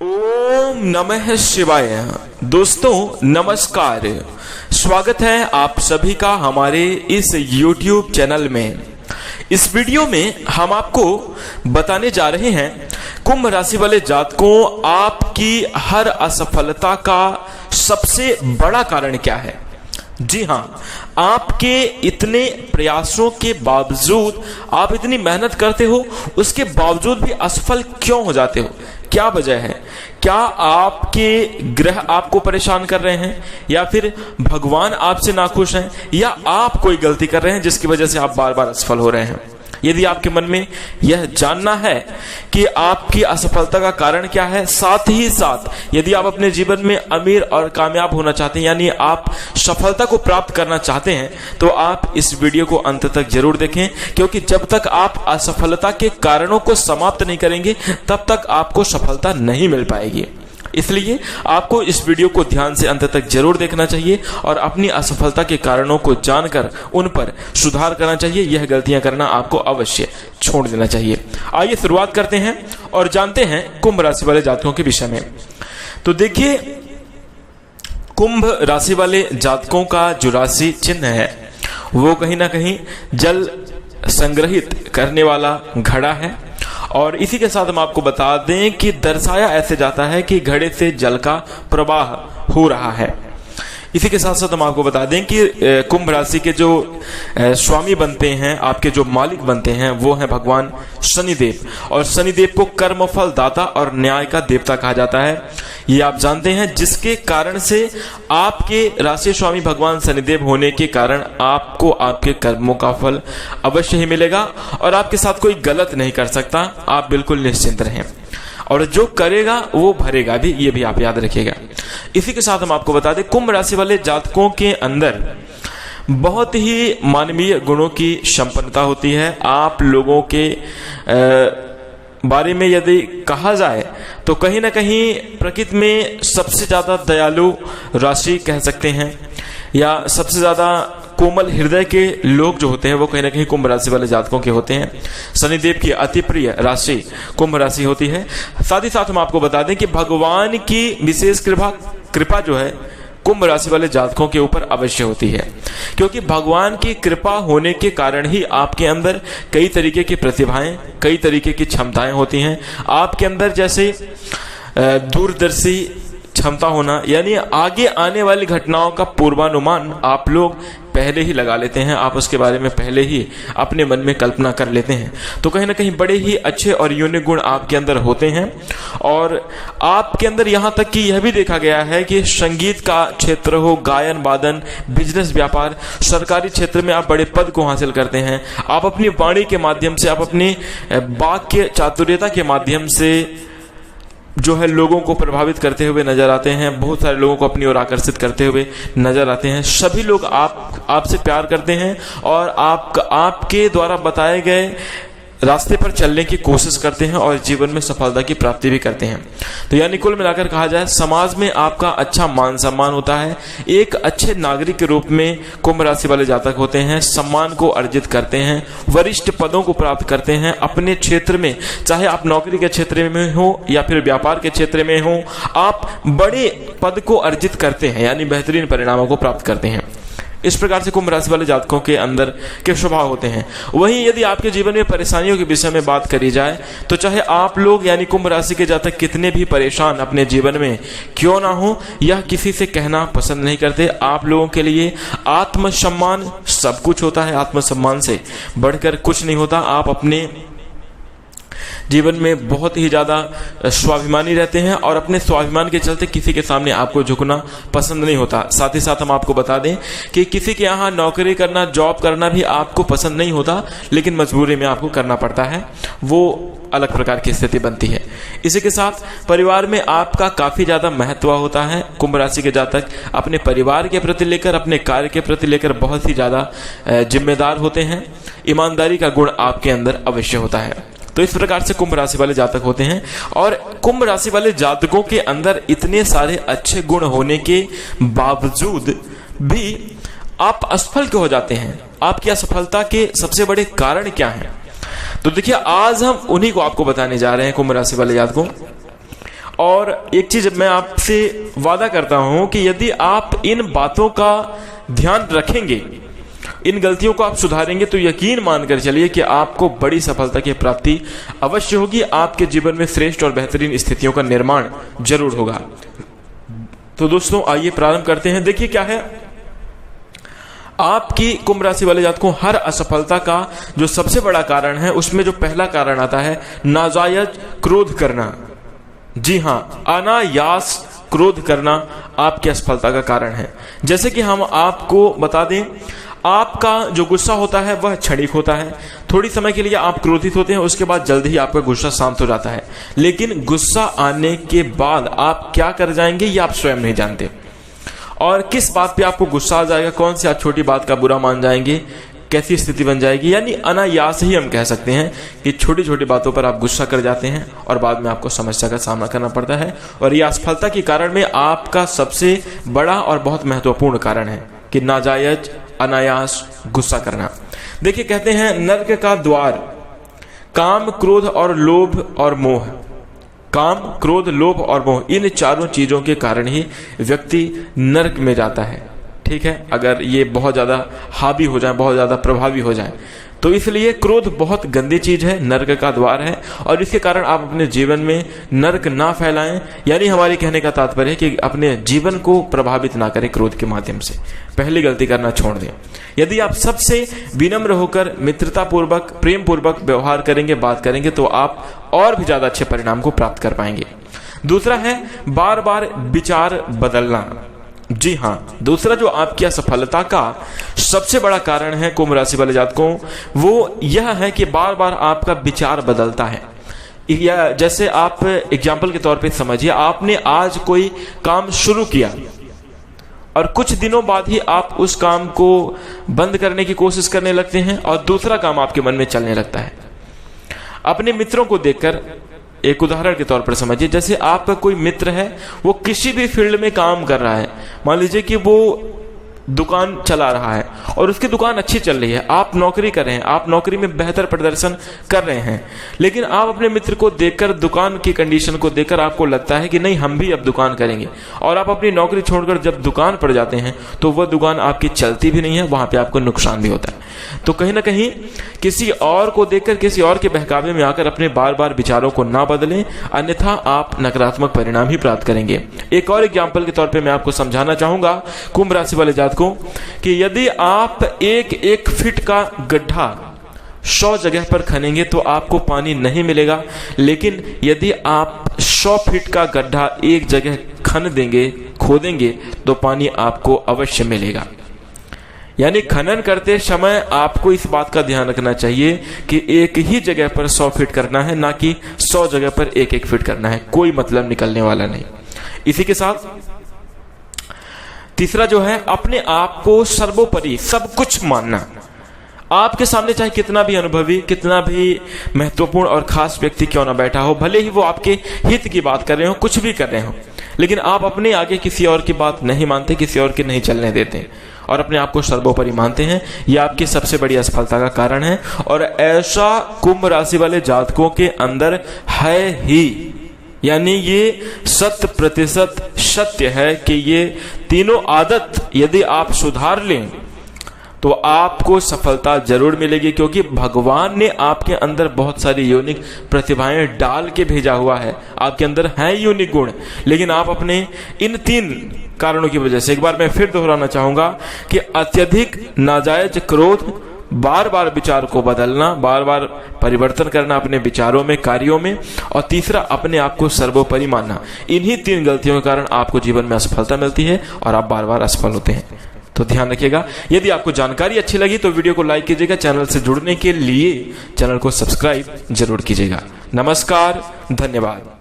ओम नमः शिवाय। दोस्तों नमस्कार, स्वागत है आप सभी का हमारे इस YouTube चैनल में। इस वीडियो में हम आपको बताने जा रहे हैं कुंभ राशि वाले जातकों, आपकी हर असफलता का सबसे बड़ा कारण क्या है। जी हाँ, आपके इतने प्रयासों के बावजूद, आप इतनी मेहनत करते हो, उसके बावजूद भी असफल क्यों हो जाते हो, क्या वजह है। क्या आपके ग्रह आपको परेशान कर रहे हैं, या फिर भगवान आपसे नाखुश हैं, या आप कोई गलती कर रहे हैं जिसकी वजह से आप बार बार असफल हो रहे हैं। यदि आपके मन में यह जानना है कि आपकी असफलता का कारण क्या है, साथ ही साथ यदि आप अपने जीवन में अमीर और कामयाब होना चाहते हैं, यानी आप सफलता को प्राप्त करना चाहते हैं, तो आप इस वीडियो को अंत तक जरूर देखें, क्योंकि जब तक आप असफलता के कारणों को समाप्त नहीं करेंगे तब तक आपको सफलता नहीं मिल पाएगी। इसलिए आपको इस वीडियो को ध्यान से अंत तक जरूर देखना चाहिए और अपनी असफलता के कारणों को जानकर उन पर सुधार करना चाहिए। यह गलतियां करना आपको अवश्य छोड़ देना चाहिए। आइए शुरुआत करते हैं और जानते हैं कुंभ राशि वाले जातकों के विषय में। तो देखिए, कुंभ राशि वाले जातकों का जो राशि चिन्ह है वो कहीं ना कहीं जल संग्रहित करने वाला घड़ा है, और इसी के साथ हम आपको बता दें कि दर्शाया ऐसे जाता है कि घड़े से जल का प्रवाह हो रहा है। इसी के साथ साथ हम आपको बता दें कि कुंभ राशि के जो स्वामी बनते हैं, आपके जो मालिक बनते हैं, वो हैं भगवान शनिदेव, और शनिदेव को कर्मफल दाता और न्याय का देवता कहा जाता है। ये आप जानते हैं, जिसके कारण से आपके राशि स्वामी भगवान शनिदेव होने के कारण आपको आपके कर्मों का फल अवश्य ही मिलेगा, और आपके साथ कोई गलत नहीं कर सकता। आप बिल्कुल निश्चिंत रहें, और जो करेगा वो भरेगा भी, ये भी आप याद रखिएगा। इसी के साथ हम आपको बता दें, कुंभ राशि वाले जातकों के अंदर बहुत ही मानवीय गुणों की संपन्नता होती है। आप लोगों के बारे में यदि कहा जाए तो कहीं ना कहीं प्रकृति में सबसे ज्यादा दयालु राशि कह सकते हैं, या सबसे ज्यादा कोमल हृदय के लोग जो होते हैं वो कहीं ना कहीं कुंभ राशि वाले जातकों के होते हैं। शनिदेव की अति प्रिय राशि कुंभ राशि होती है। साथ ही साथ हम आपको बता दें कि भगवान की विशेष कृपा जो है कुंभ राशि वाले जातकों के ऊपर अवश्य होती है, क्योंकि भगवान की कृपा होने के कारण ही आपके अंदर कई तरीके की प्रतिभाएं, कई तरीके की क्षमताएं होती हैं। आपके अंदर जैसे दूरदर्शी क्षमता होना, यानी आगे आने वाली घटनाओं का पूर्वानुमान आप लोग पहले ही लगा लेते हैं, आप उसके बारे में पहले ही अपने मन में कल्पना कर लेते हैं। तो कहीं ना कहीं बड़े ही अच्छे और यूनिक गुण आपके अंदर होते हैं। और आपके अंदर यहाँ तक कि यह भी देखा गया है कि संगीत का क्षेत्र हो, गायन वादन, बिजनेस, व्यापार, सरकारी क्षेत्र में आप बड़े पद को हासिल करते हैं। आप अपनी वाणी के माध्यम से, आप अपनी वाक्य चातुर्यता के माध्यम से जो है लोगों को प्रभावित करते हुए नजर आते हैं, बहुत सारे लोगों को अपनी ओर आकर्षित करते हुए नजर आते हैं। सभी लोग आपसे प्यार करते हैं और आपके द्वारा बताए गए रास्ते पर चलने की कोशिश करते हैं और जीवन में सफलता की प्राप्ति भी करते हैं। तो यानी कुल मिलाकर कहा जाए, समाज में आपका अच्छा मान सम्मान होता है। एक अच्छे नागरिक के रूप में कुंभ राशि वाले जातक होते हैं, सम्मान को अर्जित करते हैं, वरिष्ठ पदों को प्राप्त करते हैं अपने क्षेत्र में, चाहे आप नौकरी के क्षेत्र में हो या फिर व्यापार के क्षेत्र में हो, आप बड़े पद को अर्जित करते हैं, यानी बेहतरीन परिणामों को प्राप्त करते हैं। इस प्रकार से कुंभ राशि वाले जातकों के अंदर के स्वभाव होते हैं। वहीं यदि आपके जीवन में परेशानियों के विषय में बात करी जाए तो चाहे आप लोग यानी कुंभ राशि के जातक कितने भी परेशान अपने जीवन में क्यों ना हो, यह किसी से कहना पसंद नहीं करते। आप लोगों के लिए आत्मसम्मान सब कुछ होता है, आत्मसम्मान से बढ़कर कुछ नहीं होता। आप अपने जीवन में बहुत ही ज्यादा स्वाभिमानी रहते हैं और अपने स्वाभिमान के चलते किसी के सामने आपको झुकना पसंद नहीं होता। साथ ही साथ हम आपको बता दें कि किसी के यहाँ नौकरी करना, जॉब करना भी आपको पसंद नहीं होता, लेकिन मजबूरी में आपको करना पड़ता है, वो अलग प्रकार की स्थिति बनती है। इसी के साथ परिवार में आपका काफी ज्यादा महत्व होता है। कुंभ राशि के जातक अपने परिवार के प्रति लेकर, अपने कार्य के प्रति लेकर बहुत ही ज्यादा जिम्मेदार होते हैं। ईमानदारी का गुण आपके अंदर अवश्य होता है। तो इस प्रकार से कुंभ राशि वाले जातक होते हैं। और कुंभ राशि वाले जातकों के अंदर इतने सारे अच्छे गुण होने के बावजूद भी आप असफल क्यों हो जाते हैं? आपकी असफलता के सबसे बड़े कारण क्या हैं? तो देखिए, आज हम उन्हीं को आपको बताने जा रहे हैं, कुंभ राशि वाले जातकों। और एक चीज मैं आपसे वादा करता हूं कि यदि आप इन बातों का ध्यान रखेंगे, इन गलतियों को आप सुधारेंगे, तो यकीन मानकर चलिए कि आपको बड़ी सफलता की प्राप्ति अवश्य होगी। आपके जीवन में श्रेष्ठ और बेहतरीन स्थितियों का निर्माण जरूर होगा। तो दोस्तों आइए प्रारंभ करते हैं। देखिए क्या है, आपकी कुंभ राशि वाले जातकों, हर असफलता का जो सबसे बड़ा कारण है, उसमें जो पहला कारण आता है नाजायज क्रोध करना। जी हां, अनायास क्रोध करना आपकी असफलता का कारण है। जैसे कि हम आपको बता दें, आपका जो गुस्सा होता है वह क्षणिक होता है। थोड़ी समय के लिए आप क्रोधित होते हैं, उसके बाद जल्द ही आपका गुस्सा शांत हो जाता है। लेकिन गुस्सा आने के बाद आप क्या कर जाएंगे ये आप स्वयं नहीं जानते, और किस बात पे आपको गुस्सा आ जाएगा, कौन सी आप छोटी बात का बुरा मान जाएंगे, कैसी स्थिति बन जाएगी। यानी अनायास ही हम कह सकते हैं कि छोटी छोटी बातों पर आप गुस्सा कर जाते हैं और बाद में आपको समस्या का सामना करना पड़ता है। और ये असफलता के कारण में आपका सबसे बड़ा और बहुत महत्वपूर्ण कारण है कि नाजायज अनायास गुस्सा करना। देखिए कहते हैं नरक का द्वार काम, क्रोध और लोभ और मोह। काम, क्रोध, लोभ और मोह, इन चारों चीजों के कारण ही व्यक्ति नरक में जाता है। ठीक है, अगर ये बहुत ज्यादा हावी हो जाए, बहुत ज्यादा प्रभावी हो जाए, तो इसलिए क्रोध बहुत गंदी चीज है, नरक का द्वार है, और इसके कारण आप अपने जीवन में नरक ना फैलाएं। यानी हमारे कहने का तात्पर्य है कि अपने जीवन को प्रभावित ना करें क्रोध के माध्यम से। पहली गलती करना छोड़ दें। यदि आप सबसे विनम्र होकर मित्रता पूर्वक, प्रेम पूर्वक व्यवहार करेंगे, बात करेंगे, तो आप और भी ज्यादा अच्छे परिणाम को प्राप्त कर पाएंगे। दूसरा है बार बार विचार बदलना। जी हां, दूसरा जो आपकी असफलता का सबसे बड़ा कारण है कुंभ राशि वाले जातकों, वो यह है कि बार बार आपका विचार बदलता है। या जैसे आप एग्जाम्पल के तौर पे समझिए, आपने आज कोई काम शुरू किया और कुछ दिनों बाद ही आप उस काम को बंद करने की कोशिश करने लगते हैं और दूसरा काम आपके मन में चलने लगता है। अपने मित्रों को देखकर, एक उदाहरण के तौर पर समझिए, जैसे आपका कोई मित्र है, वो किसी भी फील्ड में काम कर रहा है, मान लीजिए कि वो दुकान चला रहा है और उसकी दुकान अच्छी चल रही है, आप नौकरी कर रहे हैं, आप नौकरी में बेहतर प्रदर्शन कर रहे हैं, लेकिन आप अपने मित्र को देखकर, दुकान की कंडीशन को देखकर आपको लगता है कि नहीं हम भी अब दुकान करेंगे, और आप अपनी नौकरी छोड़कर जब दुकान पर जाते हैं तो वह दुकान आपकी चलती भी नहीं है, वहां पे आपको नुकसान भी होता है। तो कहीं ना कहीं किसी और को देखकर, किसी और के बहकावे में आकर अपने बार बार विचारों को ना बदलें, अन्यथा आप नकारात्मक परिणाम ही प्राप्त करेंगे। एक और एग्जाम्पल के तौर पे मैं आपको समझाना चाहूंगा कुंभ राशि वाले जातकों कि यदि आप एक फीट का गड्ढा 100 जगह पर खनेंगे तो आपको पानी नहीं मिलेगा, लेकिन यदि आप 100 फीट का गड्ढा एक जगह खन देंगे, खोदेंगे, तो पानी आपको अवश्य मिलेगा। यानी खनन करते समय आपको इस बात का ध्यान रखना चाहिए कि एक ही जगह पर 100 फीट करना है, ना कि 100 जगह पर एक फीट करना है, कोई मतलब निकलने वाला नहीं। इसी के साथ तीसरा जो है, अपने आप को सर्वोपरि सब कुछ मानना। आपके सामने चाहे कितना भी अनुभवी, कितना भी महत्वपूर्ण और खास व्यक्ति क्यों ना बैठा हो, भले ही वो आपके हित की बात कर रहे हो, कुछ भी कर रहे हो, लेकिन आप अपने आगे किसी और की बात नहीं मानते, किसी और की नहीं चलने देते और अपने आप को सर्वोपरि मानते हैं। यह आपकी सबसे बड़ी असफलता का कारण है, और ऐसा कुंभ राशि वाले जातकों के अंदर है ही। यानी ये 100% सत्य है कि ये तीनों आदत यदि आप सुधार लें तो आपको सफलता जरूर मिलेगी, क्योंकि भगवान ने आपके अंदर बहुत सारी यूनिक प्रतिभाएं डाल के भेजा हुआ है। आपके अंदर हैं यूनिक गुण, लेकिन आप अपने इन 3 कारणों की वजह से, एक बार मैं फिर दोहराना चाहूंगा कि अत्यधिक नाजायज क्रोध, बार बार विचार को बदलना, बार बार परिवर्तन करना अपने विचारों में, कार्यों में, और तीसरा अपने आप को सर्वोपरि मानना, इन्हीं 3 गलतियों के कारण आपको जीवन में असफलता मिलती है और आप बार बार असफल होते हैं। तो ध्यान रखिएगा। यदि आपको जानकारी अच्छी लगी तो वीडियो को लाइक कीजिएगा, चैनल से जुड़ने के लिए चैनल को सब्सक्राइब जरूर कीजिएगा। नमस्कार, धन्यवाद।